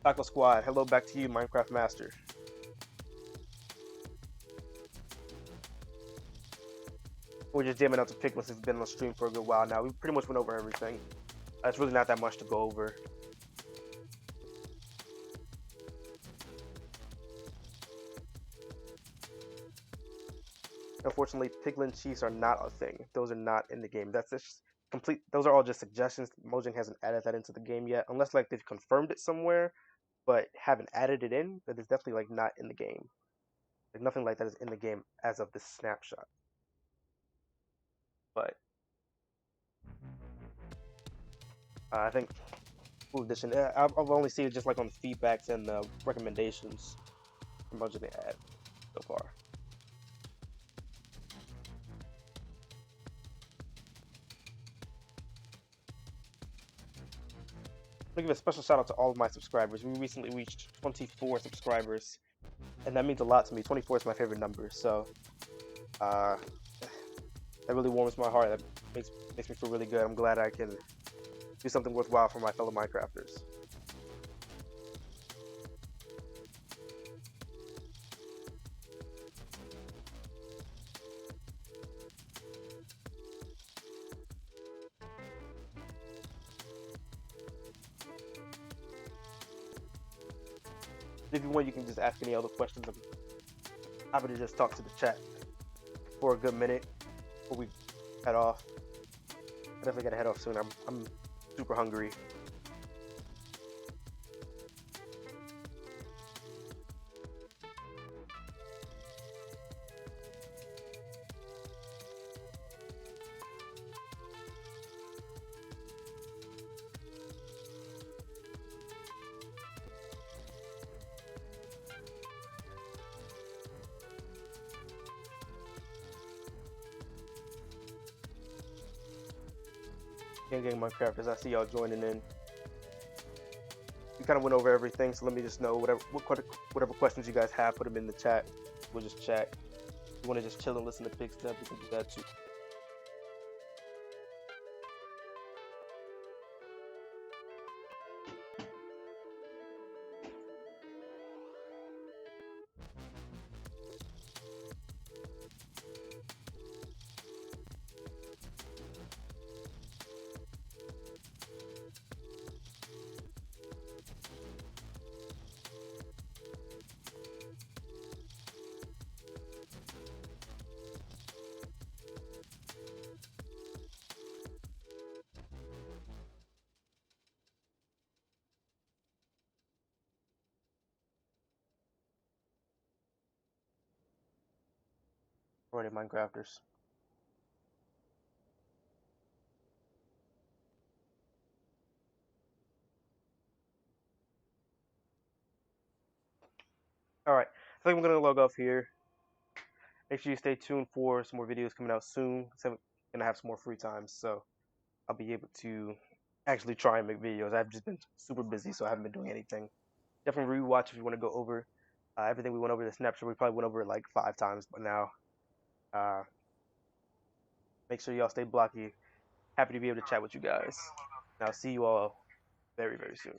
Taco Squad, hello back to you, Minecraft Master. We're just jamming out to pick since it's been on stream for a good while now. We pretty much went over everything. It's really not that much to go over. Unfortunately, Piglin Chiefs are not a thing. Those are not in the game. That's just complete. Those are all just suggestions. Mojang hasn't added that into the game yet, unless like they've confirmed it somewhere, but haven't added it in. But it's definitely like not in the game. Like nothing like that is in the game as of this snapshot. But I think Full Edition. I've only seen it just like on the feedbacks and the recommendations from Mojang they add so far. I'm gonna give a special shout out to all of my subscribers. We recently reached 24 subscribers, and that means a lot to me. 24 is my favorite number, so that really warms my heart. That makes me feel really good. I'm glad I can do something worthwhile for my fellow Minecrafters. If you want, you can just ask any other questions. I'm happy to just talk to the chat for a good minute before we head off. I definitely gotta head off soon. I'm super hungry. Gang Minecrafters, I see y'all joining in. We kind of went over everything, so let me just know whatever questions you guys have, put them in the chat. We'll just chat. If you want to just chill and listen to Pig stuff, you can do that too. Alrighty, Minecrafters. Alright, I think I'm gonna log off here. Make sure you stay tuned for some more videos coming out soon. I'm gonna have some more free time, so I'll be able to actually try and make videos. I've just been super busy, so I haven't been doing anything. Definitely rewatch if you want to go over everything we went over the snapshot. We probably went over it like 5 times, but now make sure y'all stay blocky. Happy to be able to chat with you guys. And I'll see you all very, very soon.